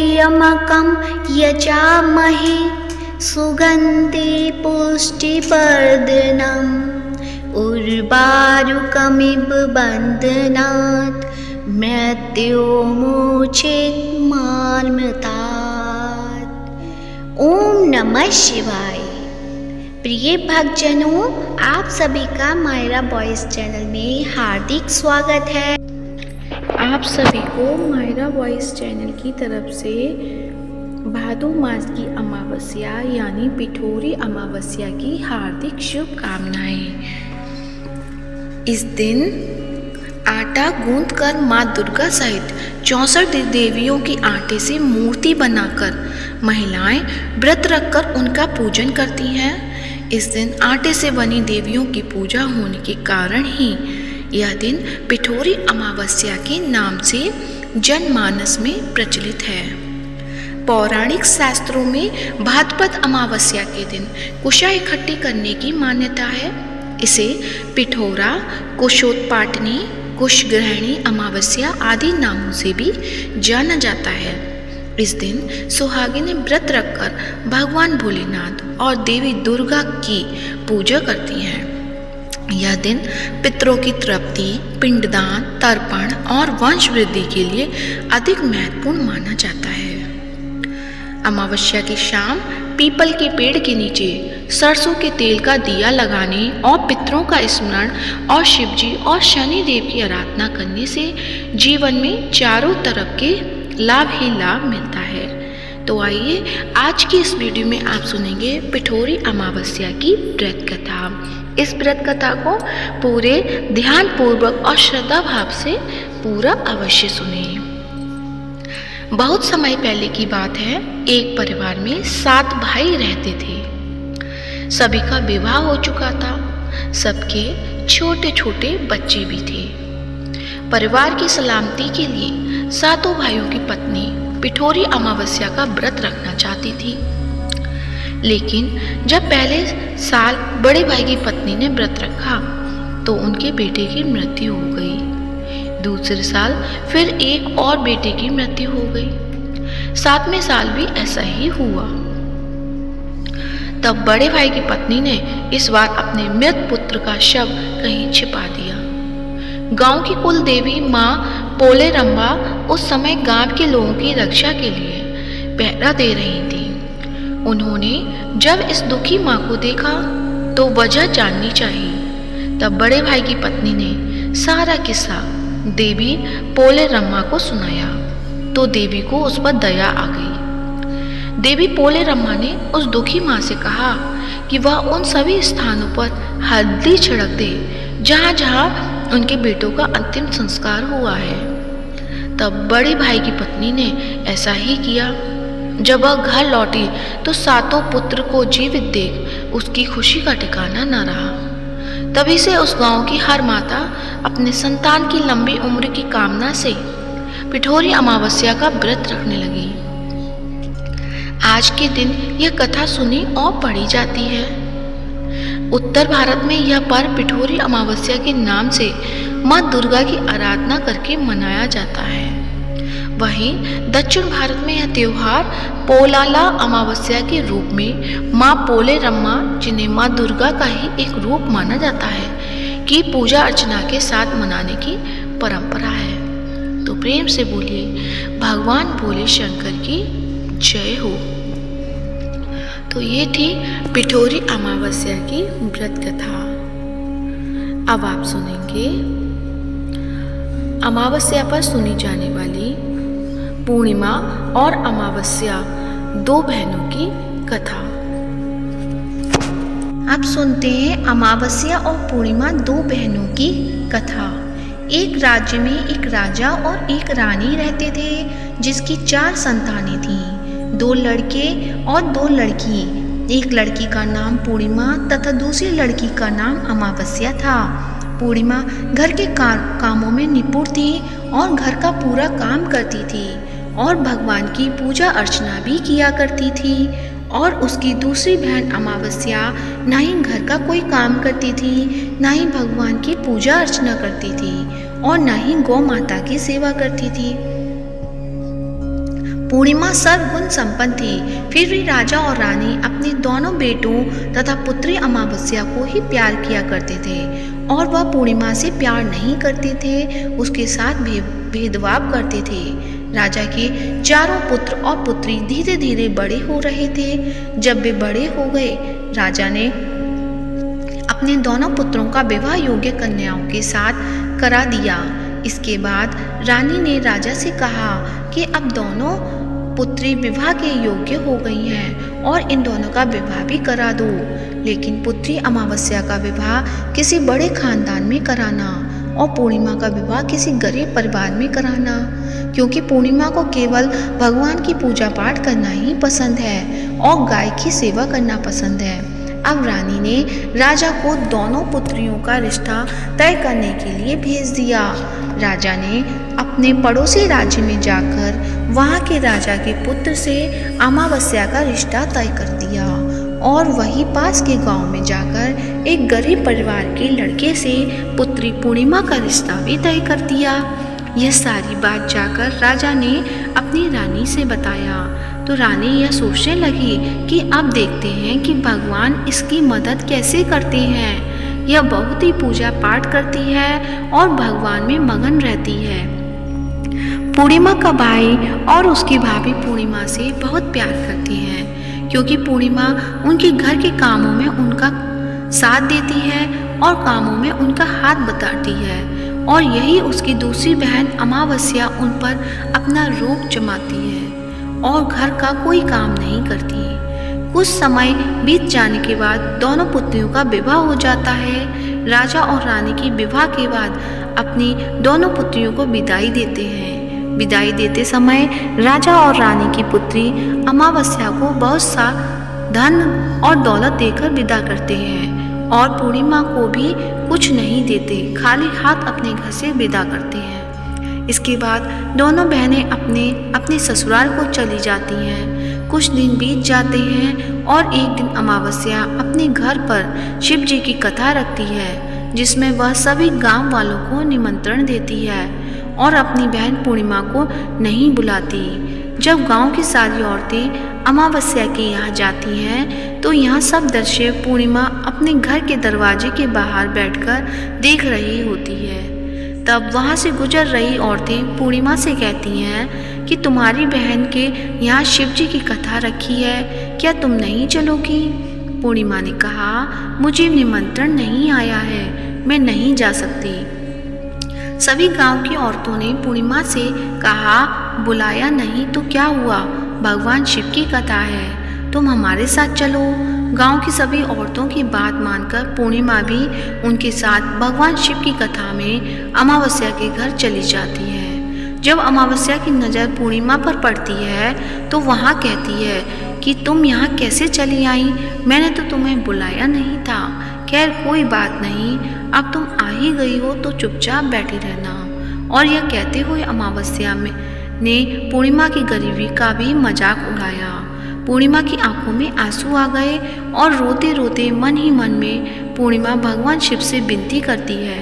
त्र्यम्बकं यजामहे सुगन्धि पुष्टिवर्धनम् उर्वारुकमिव बन्धनात् मृत्युर्मुक्षेन्मामृतात्। ओम नमः शिवाय। प्रिय भक्तजनों, आप सभी का मायरा वॉइस चैनल में हार्दिक स्वागत है। आप सभी को मायरा वॉइस चैनल की तरफ से भादो मास की अमावस्या यानी पिठोरी अमावस्या की हार्दिक शुभकामनाएं। इस दिन आटा गूंथकर माँ दुर्गा सहित 64 देवियों की आटे से मूर्ति बनाकर महिलाएं व्रत रखकर उनका पूजन करती हैं। इस दिन आटे से बनी देवियों की पूजा होने के कारण ही यह दिन पिठोरी अमावस्या के नाम से जनमानस में प्रचलित है। पौराणिक शास्त्रों में भाद्रपद अमावस्या के दिन कुशा इकट्ठी करने की मान्यता है। इसे पिठोरा, कुशोत्पाटनी, कुशग्रहणी अमावस्या आदि नामों से भी जाना जाता है। इस दिन सुहागिनें व्रत रखकर भगवान भोलेनाथ और देवी दुर्गा की पूजा करती हैं। यह दिन पितरों की तृप्ति, पिंडदान, तर्पण और वंश वृद्धि के लिए अधिक महत्वपूर्ण माना जाता है। अमावस्या की शाम पीपल के पेड़ के नीचे सरसों के तेल का दिया लगाने और पितरों का स्मरण और शिवजी और शनि देव की आराधना करने से जीवन में चारों तरफ के लाभ ही लाभ मिलता है। तो आइए आज की इस वीडियो में आप सुनेंगे पिठोरी अमावस्या की व्रत कथा। इस व्रत कथा को पूरे ध्यान पूर्वक और श्रद्धा भाव से पूरा अवश्य सुनें। बहुत समय पहले की बात है, एक परिवार में 7 भाई रहते थे। सभी का विवाह हो चुका था, सबके छोटे छोटे बच्चे भी थे। परिवार की सलामती के लिए 7 भाइयों की पत्नी पिठोरी अमावस्या का व्रत रखना चाहती थी। लेकिन जब पहले साल बड़े भाई की पत्नी ने व्रत रखा तो उनके बेटे की मृत्यु हो गई। दूसरे साल फिर एक और बेटे की मृत्यु हो गई। 7वें साल भी ऐसा ही हुआ। तब बड़े भाई की पत्नी ने इस बार अपने मृत पुत्र का शव कहीं छिपा दिया। गांव की कुल देवी माँ पोलेरम्बा उस समय गांव के लोगों की रक्षा के लिए पहरा दे रही थी। उन्होंने जब इस दुखी माँ को देखा तो वजह जाननी चाहिए। तब बड़े भाई की पत्नी ने सारा किस्सा देवी पोलेरम्मा को सुनाया तो देवी को उस पर दया आ गई। देवी पोलेरम्मा ने उस दुखी माँ से कहा कि वह उन सभी स्थानों पर हल्दी छिड़क दे जहाँ जहाँ उनके बेटों का अंतिम संस्कार हुआ है। तब बड़े भाई की पत्नी ने ऐसा ही किया। जब वह घर लौटी तो 7 पुत्र को जीवित देख उसकी खुशी का ठिकाना न रहा। तभी से उस गांव की हर माता अपने संतान की लंबी उम्र की कामना से पिठोरी अमावस्या का व्रत रखने लगी। आज के दिन यह कथा सुनी और पढ़ी जाती है। उत्तर भारत में यह पर्व पिठोरी अमावस्या के नाम से माँ दुर्गा की आराधना करके मनाया जाता है। वहीं दक्षिण भारत में यह त्योहार पोलाला अमावस्या के रूप में माँ पोलेरम्मा, जिन्हें माँ दुर्गा का ही एक रूप माना जाता है, की पूजा अर्चना के साथ मनाने की परंपरा है। तो प्रेम से बोलिए भगवान भोले शंकर की जय हो। तो ये थी पिठोरी अमावस्या की व्रत कथा। अब आप सुनेंगे अमावस्या पर सुनी जाने वाली पूर्णिमा और अमावस्या 2 बहनों की कथा। आप सुनते हैं अमावस्या और पूर्णिमा 2 बहनों की कथा। एक राज्य में एक राजा और एक रानी रहते थे, जिसकी 4 संतानें थीं, 2 लड़के और 2 लड़की। एक लड़की का नाम पूर्णिमा तथा दूसरी लड़की का नाम अमावस्या था। पूर्णिमा घर के कामों में निपुण थी और घर का पूरा काम करती थी और भगवान की पूजा अर्चना भी किया करती थी। और उसकी दूसरी बहन अमावस्या ना ही घर का कोई काम करती थी, ना ही भगवान की पूजा अर्चना करती थी और ना ही गौ माता की सेवा करती थी। पूर्णिमा सर्वगुण संपन्न थी, फिर भी राजा और रानी अपने दोनों बेटों तथा पुत्री अमावस्या को ही प्यार किया करते थे और वह पूर्णिमा से प्यार नहीं करते थे, उसके साथ भेदभाव करते थे। राजा के चारों पुत्र और पुत्री धीरे धीरे बड़े हो रहे थे। जब वे बड़े हो गए, राजा ने अपने दोनों पुत्रों का विवाह योग्य कन्याओं के साथ करा दिया। इसके बाद रानी ने राजा से कहा कि अब दोनों पुत्री विवाह के योग्य हो गई हैं और इन दोनों का विवाह भी करा दो, लेकिन पुत्री अमावस्या का विवाह किसी बड़े खानदान में कराना और पूर्णिमा का विवाह किसी गरीब परिवार में कराना, क्योंकि पूर्णिमा को केवल भगवान की पूजा पाठ करना ही पसंद है और गाय की सेवा करना पसंद है। अब रानी ने राजा को दोनों पुत्रियों का रिश्ता तय करने के लिए भेज दिया। राजा ने अपने पड़ोसी राज्य में जाकर वहाँ के राजा के पुत्र से अमावस्या का रिश्ता तय कर दिया और वहीं पास के गांव में जाकर एक गरीब परिवार के लड़के से पुत्री पूर्णिमा का रिश्ता भी तय कर दिया। यह सारी बात जाकर राजा ने अपनी रानी से बताया तो रानी यह सोचने लगी कि अब देखते हैं कि भगवान इसकी मदद कैसे करते हैं। यह बहुत ही पूजा पाठ करती है और भगवान में मगन रहती है। पूर्णिमा का भाई और उसकी भाभी पूर्णिमा से बहुत प्यार करती हैं, क्योंकि पूर्णिमा उनके घर के कामों में उनका साथ देती है और कामों में उनका हाथ बटाती है, और यही उसकी दूसरी बहन अमावस्या उन पर अपना रोब जमाती है और घर का कोई काम नहीं करती। कुछ समय बीत जाने के बाद दोनों पुत्रियों का विवाह हो जाता है। राजा और रानी की विवाह के बाद अपनी दोनों पुत्रियों को विदाई देते हैं। विदाई देते समय राजा और रानी की पुत्री अमावस्या को बहुत सा धन और दौलत देकर विदा करते हैं और पूर्णिमा को भी कुछ नहीं देते, खाली हाथ अपने घर से विदा करते हैं। इसके बाद दोनों बहनें अपने ससुराल को चली जाती हैं। कुछ दिन बीत जाते हैं और एक दिन अमावस्या अपने घर पर शिव जी की कथा रखती है, जिसमें वह सभी गांव वालों को निमंत्रण देती है और अपनी बहन पूर्णिमा को नहीं बुलाती। जब गांव की सारी औरतें अमावस्या के यहाँ जाती हैं तो यहाँ सब दृश्य पूर्णिमा अपने घर के दरवाजे के बाहर बैठकर देख रही होती है। तब वहाँ से गुजर रही औरतें पूर्णिमा से कहती हैं कि तुम्हारी बहन के यहाँ शिव जी की कथा रखी है, क्या तुम नहीं चलोगी? पूर्णिमा ने कहा, मुझे निमंत्रण नहीं आया है, मैं नहीं जा सकती। सभी गांव की औरतों ने पूर्णिमा से कहा, बुलाया नहीं तो क्या हुआ, भगवान शिव की कथा है, तुम हमारे साथ चलो। गांव की सभी औरतों की बात मानकर पूर्णिमा भी उनके साथ भगवान शिव की कथा में अमावस्या के घर चली जाती है। जब अमावस्या की नज़र पूर्णिमा पर पड़ती है तो वहाँ कहती है कि तुम यहाँ कैसे चली आई, मैंने तो तुम्हें बुलाया नहीं था। खैर कोई बात नहीं, अब तुम आ ही गई हो तो चुपचाप बैठी रहना। और यह कहते हुए अमावस्या ने पूर्णिमा की गरीबी का भी मजाक उड़ाया। पूर्णिमा की आंखों में आंसू आ गए और रोते रोते मन ही मन में पूर्णिमा भगवान शिव से विनती करती है,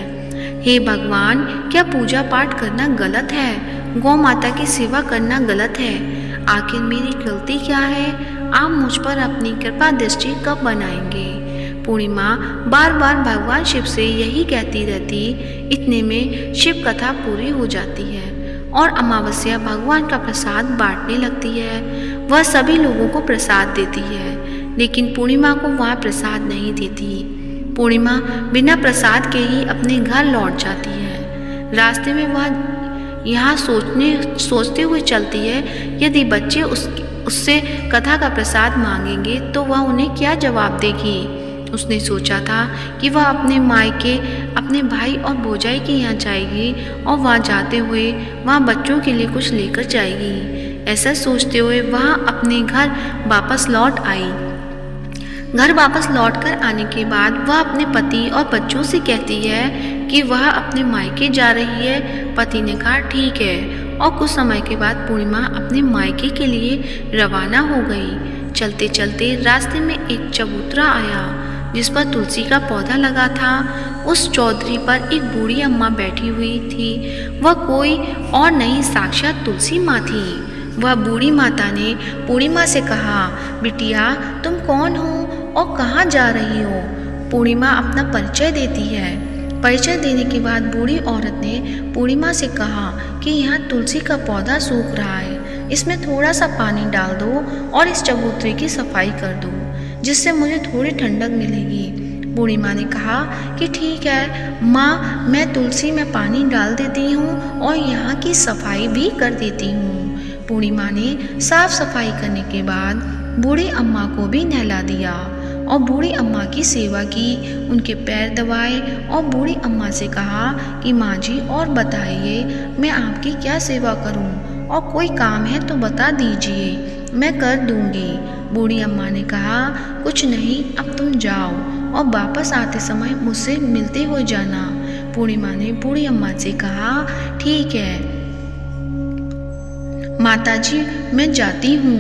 हे भगवान, क्या पूजा पाठ करना गलत है? गौ माता की सेवा करना गलत है? आखिर मेरी गलती क्या है? आप मुझ पर अपनी कृपा दृष्टि कब बनाएंगे? पूर्णिमा बार बार भगवान शिव से यही कहती रहती। इतने में शिव कथा पूरी हो जाती है और अमावस्या भगवान का प्रसाद बांटने लगती है। वह सभी लोगों को प्रसाद देती है, लेकिन पूर्णिमा को वह प्रसाद नहीं देती। पूर्णिमा बिना प्रसाद के ही अपने घर लौट जाती है। रास्ते में वह यहाँ सोचते हुए चलती है, यदि बच्चे उससे कथा का प्रसाद मांगेंगे तो वह उन्हें क्या जवाब देगी। उसने सोचा था कि वह अपने मायके, अपने भाई और भौजाई के यहाँ जाएगी और वहाँ जाते हुए वहाँ बच्चों के लिए कुछ लेकर जाएगी। ऐसा सोचते हुए वह अपने घर वापस लौट आई। घर वापस लौटकर आने के बाद वह अपने पति और बच्चों से कहती है कि वह अपने मायके जा रही है। पति ने कहा ठीक है, और कुछ समय के बाद पूर्णिमा अपने मायके के लिए रवाना हो गई। चलते चलते रास्ते में एक चबूतरा आया जिस पर तुलसी का पौधा लगा था। उस चौधरी पर एक बूढ़ी अम्मा बैठी हुई थी। वह कोई और नहीं, साक्षात तुलसी माँ थी। वह बूढ़ी माता ने पूर्णिमा से कहा, बिटिया तुम कौन हो और कहाँ जा रही हो? पूर्णिमा अपना परिचय देती है। परिचय देने के बाद बूढ़ी औरत ने पूर्णिमा से कहा कि यहाँ तुलसी का पौधा सूख रहा है, इसमें थोड़ा सा पानी डाल दो और इस चबूतरे की सफाई कर दो, जिससे मुझे थोड़ी ठंडक मिलेगी। पूर्णिमा ने कहा कि ठीक है माँ, मैं तुलसी में पानी डाल देती हूँ और यहाँ की सफाई भी कर देती हूँ। पूर्णिमा ने साफ सफाई करने के बाद बूढ़ी अम्मा को भी नहला दिया और बूढ़ी अम्मा की सेवा की, उनके पैर दबाए और बूढ़ी अम्मा से कहा कि माँ जी और बताइए मैं आपकी क्या सेवा करूँ, और कोई काम है तो बता दीजिए, मैं कर दूँगी। बूढ़ी अम्मा ने कहा, कुछ नहीं, अब तुम जाओ और वापस आते समय मुझसे मिलते हो जाना। पूर्णिमा ने बूढ़ी अम्मा से कहा, ठीक है माताजी, मैं जाती हूँ,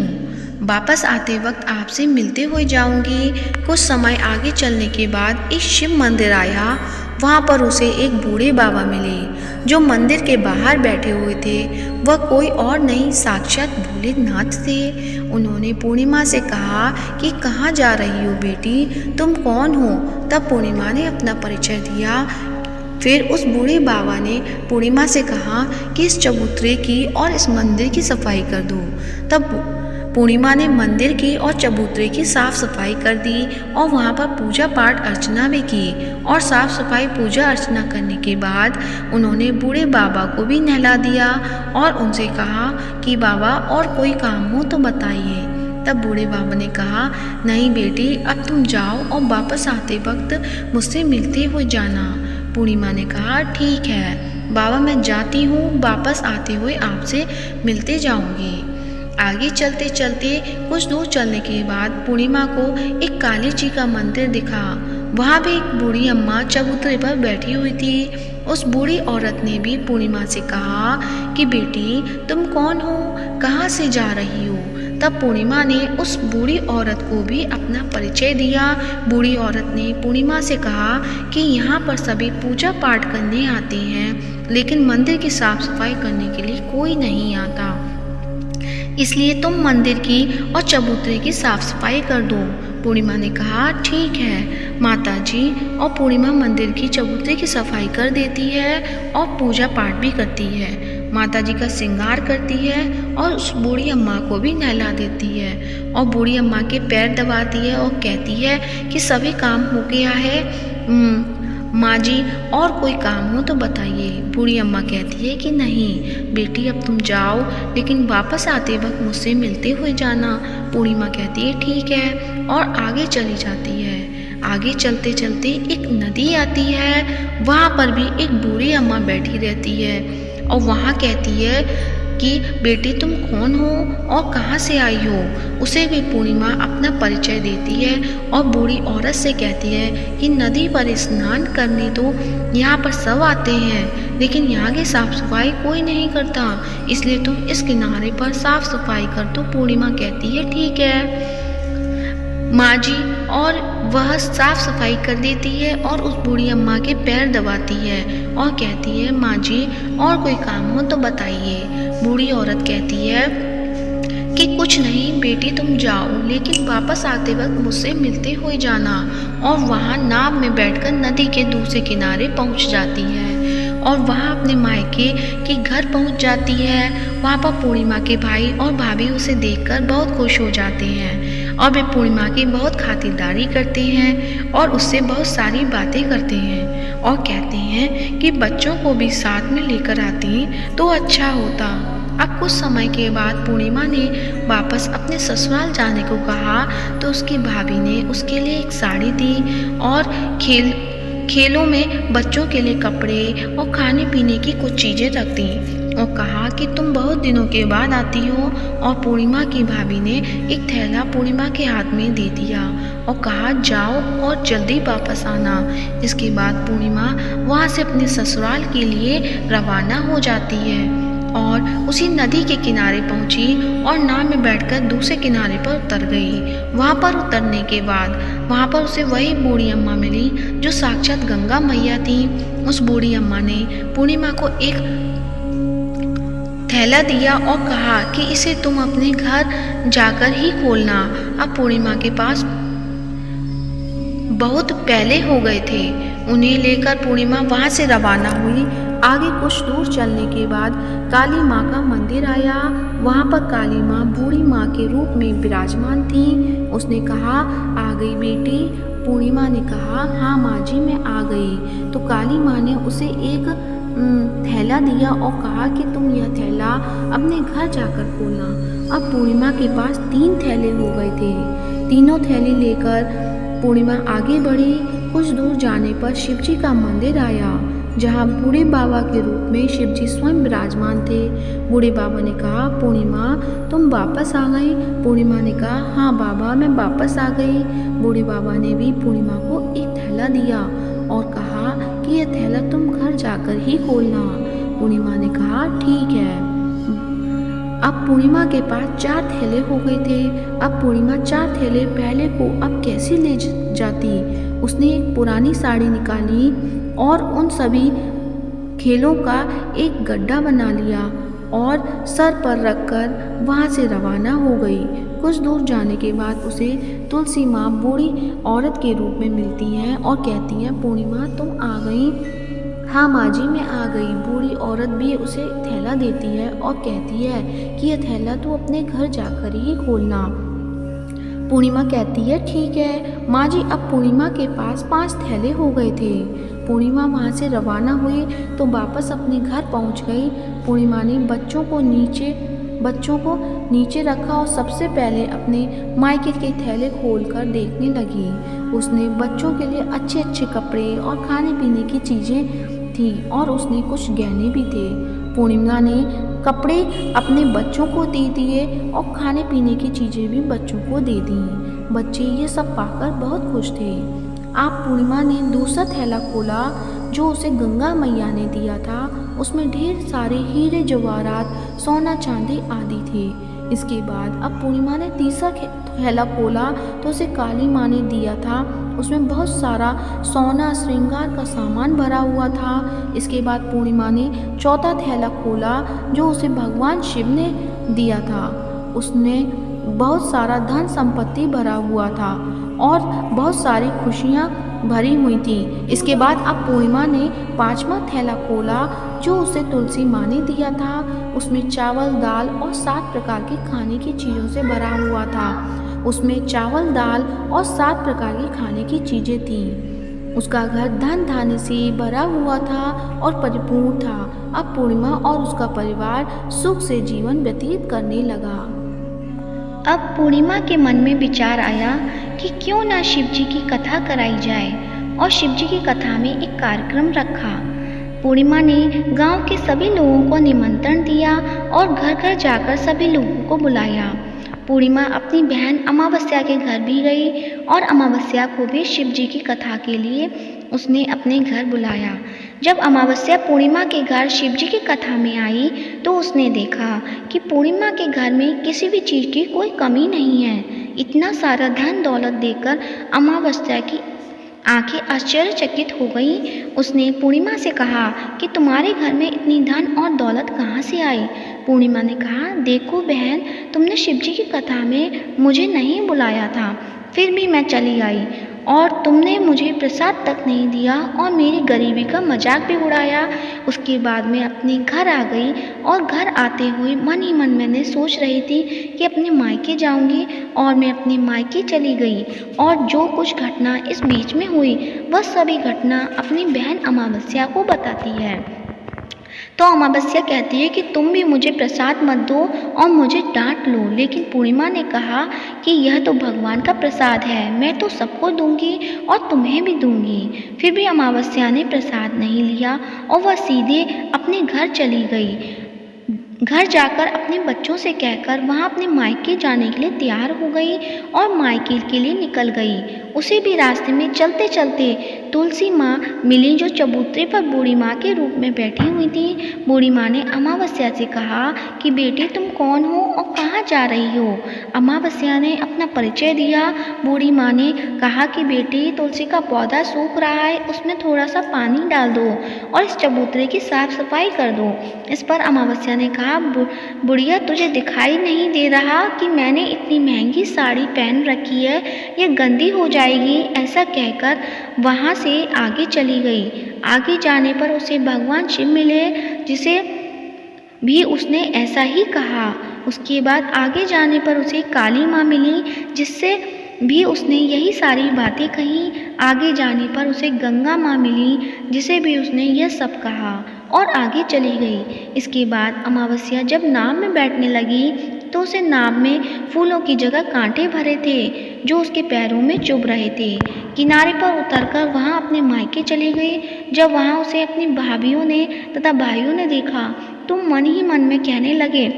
वापस आते वक्त आपसे मिलते हुए जाऊंगी। कुछ समय आगे चलने के बाद एक शिव मंदिर आया। वहाँ पर उसे एक बूढ़े बाबा मिले जो मंदिर के बाहर बैठे हुए थे। वह कोई और नहीं, साक्षात भोलेनाथ थे। उन्होंने पूर्णिमा से कहा कि कहाँ जा रही हो बेटी, तुम कौन हो? तब पूर्णिमा ने अपना परिचय दिया। फिर उस बूढ़े बाबा ने पूर्णिमा से कहा कि इस चबूतरे की और इस मंदिर की सफाई कर दो। तब पूर्णिमा ने मंदिर की और चबूतरे की साफ सफाई कर दी और वहाँ पर पूजा पाठ अर्चना भी की। और साफ सफाई पूजा अर्चना करने के बाद उन्होंने बूढ़े बाबा को भी नहला दिया और उनसे कहा कि बाबा और कोई काम हो तो बताइए। तब बूढ़े बाबा ने कहा, नहीं बेटी, अब तुम जाओ और वापस आते वक्त मुझसे मिलते हुए जाना। पूर्णिमा ने कहा, ठीक है बाबा, मैं जाती हूँ, वापस आते हुए आपसे मिलते जाऊँगी। आगे चलते चलते कुछ दूर चलने के बाद पूर्णिमा को एक काली जी का मंदिर दिखा। वहाँ भी एक बूढ़ी अम्मा चबूतरे पर बैठी हुई थी। उस बूढ़ी औरत ने भी पूर्णिमा से कहा कि बेटी तुम कौन हो, कहाँ से जा रही हो? तब पूर्णिमा ने उस बूढ़ी औरत को भी अपना परिचय दिया। बूढ़ी औरत ने पूर्णिमा से कहा कि यहाँ पर सभी पूजा पाठ करने आते हैं, लेकिन मंदिर की साफ सफाई करने के लिए कोई नहीं आता, इसलिए तुम मंदिर की और चबूतरे की साफ सफाई कर दो। पूर्णिमा ने कहा, ठीक है माताजी। और पूर्णिमा मंदिर की चबूतरे की सफाई कर देती है और पूजा पाठ भी करती है, माताजी का श्रृंगार करती है और उस बूढ़ी अम्मा को भी नहला देती है और बूढ़ी अम्मा के पैर दबाती है और कहती है कि सभी काम हो गया है माँ जी, और कोई काम हो तो बताइए। बूढ़ी अम्मा कहती है कि नहीं बेटी, अब तुम जाओ, लेकिन वापस आते वक्त मुझसे मिलते हुए जाना। पूर्णिमा कहती है ठीक है और आगे चली जाती है। आगे चलते चलते एक नदी आती है। वहाँ पर भी एक बूढ़ी अम्मा बैठी रहती है और वहाँ कहती है कि बेटी तुम कौन हो और कहाँ से आई हो? उसे भी पूर्णिमा अपना परिचय देती है और बूढ़ी औरत से कहती है कि नदी पर स्नान करने तो यहाँ पर सब आते हैं, लेकिन यहाँ की साफ सफाई कोई नहीं करता, इसलिए तुम इस किनारे पर साफ सफाई कर दो। पूर्णिमा कहती है ठीक है माँ जी, और वह साफ सफाई कर देती है और उस बूढ़ी अम्मा के पैर दबाती है और कहती है माँ जी, और कोई काम हो तो बताइए। बूढ़ी औरत कहती है कि कुछ नहीं बेटी, तुम जाओ, लेकिन वापस आते वक्त मुझसे मिलते हुए जाना। और वहाँ नाव में बैठकर नदी के दूसरे किनारे पहुँच जाती है और वहाँ अपने मायके के घर पहुँच जाती है। वहाँ पर पूर्णिमा के भाई और भाभी उसे देखकर बहुत खुश हो जाते हैं और वे पूर्णिमा की बहुत खातिरदारी करते हैं और उससे बहुत सारी बातें करते हैं और कहते हैं कि बच्चों को भी साथ में लेकर आती तो अच्छा होता। अब कुछ समय के बाद पूर्णिमा ने वापस अपने ससुराल जाने को कहा तो उसकी भाभी ने उसके लिए एक साड़ी दी और खेलों में बच्चों के लिए कपड़े और खाने पीने की कुछ चीज़ें रख दी और कहा कि तुम बहुत दिनों के बाद आती हो। और पूर्णिमा की भाभी ने एक थैला पूर्णिमा के हाथ में दे दिया और कहा जाओ और जल्दी वापस आना। इसके बाद पूर्णिमा वहाँ से अपने ससुराल के लिए रवाना हो जाती है और उसी नदी के किनारे पहुंची और नाव में बैठकर दूसरे किनारे पर उतर गई। वहाँ पर उतरने के बाद वहाँ पर उसे वही बूढ़ी अम्मा मिली जो साक्षात गंगा मैया थी। उस बूढ़ी अम्मा ने पूर्णिमा को एक थैला दिया और कहा कि इसे तुम अपने घर जाकर ही खोलना। अब पूर्णिमा के पास बहुत पहले हो गए थे। उन्हें लेकर पूर्णिमा वहाँ से रवाना हुई। आगे कुछ दूर चलने के बाद काली माँ का मंदिर आया। वहाँ पर काली माँ बूढ़ी माँ के रूप में विराजमान थी। उसने कहा, आ गई बेटी। पूर्णिमा ने कहा, हाँ माँ जी मैं आ गई। तो काली माँ ने उसे एक थैला दिया और कहा कि तुम यह थैला अपने घर जाकर खोलना। अब पूर्णिमा के पास 3 थैले हो गए थे। तीनों थैले लेकर पूर्णिमा आगे बढ़ी। कुछ दूर जाने पर शिवजी का मंदिर आया, जहाँ बूढ़े बाबा के रूप में शिवजी स्वयं विराजमान थे। बूढ़े बाबा ने कहा, पूर्णिमा तुम वापस आ गई। पूर्णिमा ने कहा, हाँ बाबा मैं वापस आ गई। बूढ़े बाबा ने भी पूर्णिमा को एक थैला दिया और कहा कि यह थैला तुम घर जाकर ही खोलना। पूर्णिमा ने कहा, ठीक है। अब पूर्णिमा के पास 4 थैले हो गए थे। अब पूर्णिमा 4 थैले पहले को अब कैसे ले जाती। उसने एक पुरानी साड़ी निकाली और उन सभी खेलों का एक गड्ढा बना लिया और सर पर रखकर वहाँ से रवाना हो गई। कुछ दूर जाने के बाद उसे तुलसी माँ बूढ़ी औरत के रूप में मिलती हैं और कहती हैं, पूर्णिमा तुम आ गई। हाँ माँ जी मैं आ गई। बूढ़ी औरत भी उसे थैला देती है और कहती है कि यह थैला तू अपने घर जाकर ही खोलना। पूर्णिमा कहती है, ठीक है माँ जी। अब पूर्णिमा के पास 5 थैले हो गए थे। पूर्णिमा वहाँ से रवाना हुई तो वापस अपने घर पहुँच गई। पूर्णिमा ने बच्चों को नीचे रखा और सबसे पहले अपने मायके के थैले खोलकर देखने लगी। उसने बच्चों के लिए अच्छे अच्छे कपड़े और खाने पीने की चीज़ें थी और उसने कुछ गहने भी थे। पूर्णिमा ने कपड़े अपने बच्चों को दे दिए और खाने पीने की चीज़ें भी बच्चों को दे दी। बच्चे ये सब पाकर बहुत खुश थे। आप पूर्णिमा ने दूसरा थैला खोला जो उसे गंगा मैया ने दिया था। उसमें ढेर सारे हीरे जवाहरात, सोना चांदी आदि थे। इसके बाद अब पूर्णिमा ने तीसरा थैला खोला तो उसे काली माँ ने दिया था। उसमें बहुत सारा सोना श्रृंगार का सामान भरा हुआ था। इसके बाद पूर्णिमा ने चौथा थैला खोला जो उसे भगवान शिव ने दिया था। उसने बहुत सारा धन संपत्ति भरा हुआ था और बहुत सारी खुशियाँ भरी हुई थी। इसके बाद अब पूर्णिमा ने 5वां थैला खोला जो उसे तुलसी माँ ने दिया था। उसमें चावल, दाल और 7 प्रकार के खाने की चीज़ों से भरा हुआ था। उसमें चावल, दाल और 7 प्रकार की खाने की चीज़ें थीं। उसका घर धन धान्य से भरा हुआ था और परिपूर्ण था। अब पूर्णिमा और उसका परिवार सुख से जीवन व्यतीत करने लगा। अब पूर्णिमा के मन में विचार आया कि क्यों ना शिवजी की कथा कराई जाए और शिवजी की कथा में एक कार्यक्रम रखा। पूर्णिमा ने गांव के सभी लोगों को निमंत्रण दिया और घर घर जाकर सभी लोगों को बुलाया। पूर्णिमा अपनी बहन अमावस्या के घर भी गई और अमावस्या को भी शिवजी की कथा के लिए उसने अपने घर बुलाया। जब अमावस्या पूर्णिमा के घर शिवजी की कथा में आई तो उसने देखा कि पूर्णिमा के घर में किसी भी चीज़ की कोई कमी नहीं है। इतना सारा धन दौलत देखकर अमावस्या की आंखें आश्चर्यचकित हो गई। उसने पूर्णिमा से कहा कि तुम्हारे घर में इतनी धन और दौलत कहाँ से आई। पूर्णिमा ने कहा, देखो बहन, तुमने शिवजी की कथा में मुझे नहीं बुलाया था, फिर भी मैं चली आई और तुमने मुझे प्रसाद तक नहीं दिया और मेरी गरीबी का मजाक भी उड़ाया। उसके बाद मैं अपने घर आ गई और घर आते हुए मन ही मन मैंने सोच रही थी कि अपने मायके जाऊंगी और मैं अपने मायके चली गई और जो कुछ घटना इस बीच में हुई वह सभी घटना अपनी बहन अमावस्या को बताती है। तो अमावस्या कहती है कि तुम भी मुझे प्रसाद मत दो और मुझे डांट लो, लेकिन पूर्णिमा ने कहा कि यह तो भगवान का प्रसाद है, मैं तो सबको दूंगी और तुम्हें भी दूंगी। फिर भी अमावस्या ने प्रसाद नहीं लिया और वह सीधे अपने घर चली गई। घर जाकर अपने बच्चों से कहकर वहाँ अपने मायके जाने के लिए तैयार हो गई और मायके के लिए निकल गई। उसे भी रास्ते में चलते चलते तुलसी माँ मिली जो चबूतरे पर बूढ़ी माँ के रूप में बैठी हुई थी। बूढ़ी माँ ने अमावस्या से कहा कि बेटी तुम कौन हो और कहाँ जा रही हो। अमावस्या ने अपना परिचय दिया। बूढ़ी माँ ने कहा कि बेटी तुलसी का पौधा सूख रहा है, उसमें थोड़ा सा पानी डाल दो और इस चबूतरे की साफ सफाई कर दो। इस पर अमावस्या ने कहा कहा, बुढ़िया तुझे दिखाई नहीं दे रहा कि मैंने इतनी महंगी साड़ी पहन रखी है, ये गंदी हो जाएगी। ऐसा कहकर वहाँ से आगे चली गई। आगे जाने पर उसे भगवान शिव मिले, जिसे भी उसने ऐसा ही कहा। उसके बाद आगे जाने पर उसे काली माँ मिली, जिससे भी उसने यही सारी बातें कही। आगे जाने पर उसे गंगा माँ मिली, जिसे भी उसने यह सब कहा और आगे चली गई। इसके बाद अमावस्या जब नाव में बैठने लगी तो उसे नाव में फूलों की जगह कांटे भरे थे, जो उसके पैरों में चुभ रहे थे। किनारे पर उतरकर वहाँ अपने मायके चली गई। जब वहाँ उसे अपनी भाभियों ने तथा भाइयों ने देखा तो मन ही मन में कहने लगे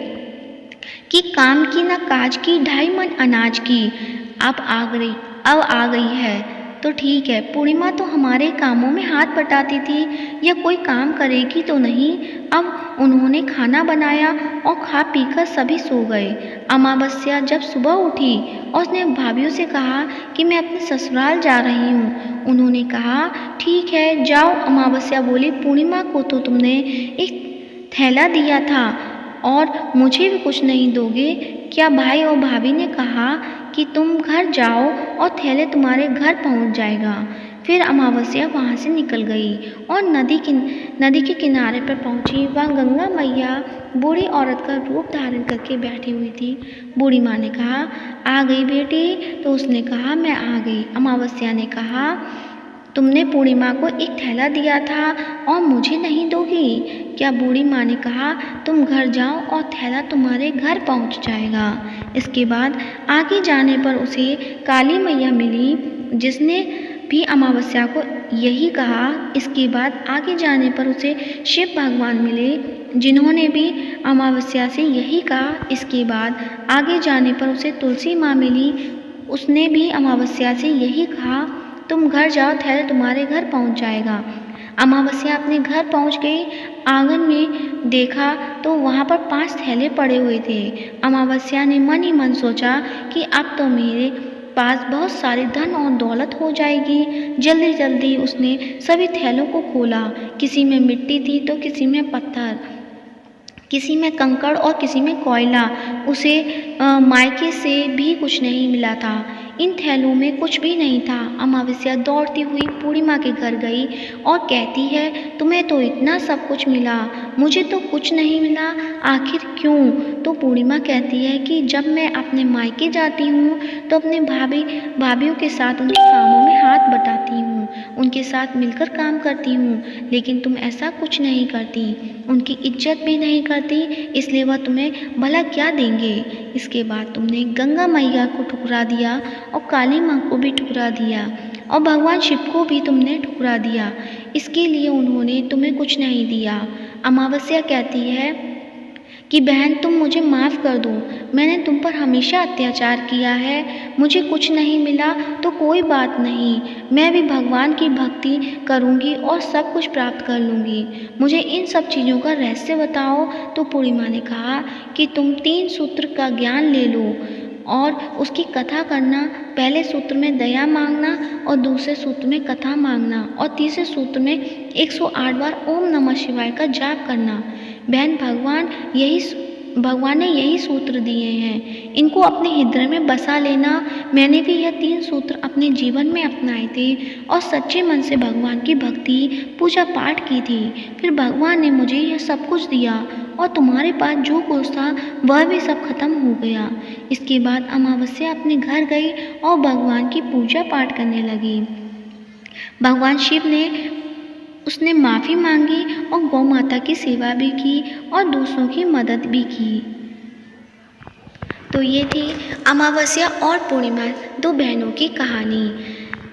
कि काम की न काज की, 2.5 मन अनाज की। अब आ गई है तो ठीक है। पूर्णिमा तो हमारे कामों में हाथ बटाती थी, यह कोई काम करेगी तो नहीं। अब उन्होंने खाना बनाया और खा पीकर सभी सो गए। अमावस्या जब सुबह उठी और उसने भाभियों से कहा कि मैं अपने ससुराल जा रही हूँ। उन्होंने कहा ठीक है जाओ। अमावस्या बोली, पूर्णिमा को तो तुमने एक थैला दिया था और मुझे भी कुछ नहीं दोगे क्या? भाई और भाभी ने कहा कि तुम घर जाओ और थैले तुम्हारे घर पहुंच जाएगा। फिर अमावस्या वहाँ से निकल गई और नदी के किनारे पर पहुंची। वहाँ गंगा मैया बूढ़ी औरत का रूप धारण करके बैठी हुई थी। बूढ़ी माँ ने कहा, आ गई बेटी? तो उसने कहा, मैं आ गई। अमावस्या ने कहा, तुमने पूर्णिमा को एक थैला दिया था और मुझे नहीं दोगी क्या? बूढ़ी माँ ने कहा, तुम घर जाओ और थैला तुम्हारे घर पहुंच जाएगा। इसके बाद आगे जाने पर उसे काली मैया मिली, जिसने भी अमावस्या को यही कहा। इसके बाद आगे जाने पर उसे शिव भगवान मिले, जिन्होंने भी अमावस्या से यही कहा। इसके बाद आगे जाने पर उसे तुलसी माँ मिली, उसने भी अमावस्या से यही कहा, तुम घर जाओ, थैला तुम्हारे घर पहुंच जाएगा। अमावस्या अपने घर पहुंच गई। आंगन में देखा तो वहाँ पर 5 थैले पड़े हुए थे। अमावस्या ने मन ही मन सोचा कि अब तो मेरे पास बहुत सारी धन और दौलत हो जाएगी। जल्दी जल्दी उसने सभी थैलों को खोला। किसी में मिट्टी थी तो किसी में पत्थर, किसी में कंकड़ और किसी में कोयला। उसे मायके से भी कुछ नहीं मिला था। इन थैलों में कुछ भी नहीं था। अमावस्या दौड़ती हुई पूर्णिमा के घर गई और कहती है, तुम्हें तो इतना सब कुछ मिला, मुझे तो कुछ नहीं मिला, आखिर क्यों? तो पूर्णिमा कहती है कि जब मैं अपने मायके जाती हूँ तो अपने भाभियों के साथ उनके कामों में हाथ बटाती हूँ, उनके साथ मिलकर काम करती हूँ, लेकिन तुम ऐसा कुछ नहीं करती, उनकी इज्जत भी नहीं करती, इसलिए वह तुम्हें भला क्या देंगे। इसके बाद तुमने गंगा मैया को ठुकरा दिया और काली माँ को भी ठुकरा दिया और भगवान शिव को भी तुमने ठुकरा दिया। इसके लिए उन्होंने तुम्हें कुछ नहीं दिया। अमावस्या कहती है कि बहन तुम मुझे माफ़ कर दो, मैंने तुम पर हमेशा अत्याचार किया है, मुझे कुछ नहीं मिला तो कोई बात नहीं, मैं भी भगवान की भक्ति करूँगी और सब कुछ प्राप्त कर लूँगी, मुझे इन सब चीज़ों का रहस्य बताओ। तो पूर्णिमा ने कहा कि तुम 3 सूत्र का ज्ञान ले लो और उसकी कथा करना। पहले सूत्र में दया मांगना और दूसरे सूत्र में कथा मांगना और तीसरे सूत्र में 108 बार ओम नमः शिवाय का जाप करना। बहन भगवान ने यही सूत्र दिए हैं, इनको अपने हृदय में बसा लेना। मैंने भी यह 3 सूत्र अपने जीवन में अपनाए थे और सच्चे मन से भगवान की भक्ति पूजा पाठ की थी। फिर भगवान ने मुझे यह सब कुछ दिया और तुम्हारे पास जो कुछ था वह भी सब खत्म हो गया। इसके बाद अमावस्या अपने घर गई और भगवान की पूजा पाठ करने लगी। भगवान शिव ने उसने माफ़ी मांगी और गौ माता की सेवा भी की और दूसरों की मदद भी की। तो ये थी अमावस्या और पूर्णिमा 2 बहनों की कहानी।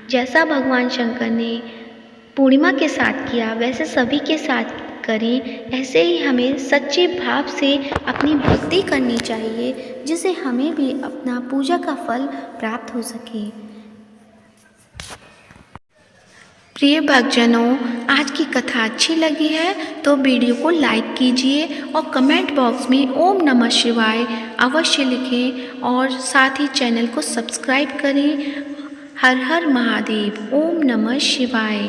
जैसा भगवान शंकर ने पूर्णिमा के साथ किया वैसे सभी के साथ करें। ऐसे ही हमें सच्चे भाव से अपनी भक्ति करनी चाहिए, जिससे हमें भी अपना पूजा का फल प्राप्त हो सके। प्रिय भक्तजनों, आज की कथा अच्छी लगी है तो वीडियो को लाइक कीजिए और कमेंट बॉक्स में ओम नमः शिवाय अवश्य लिखें और साथ ही चैनल को सब्सक्राइब करें। हर हर महादेव। ओम नमः शिवाय।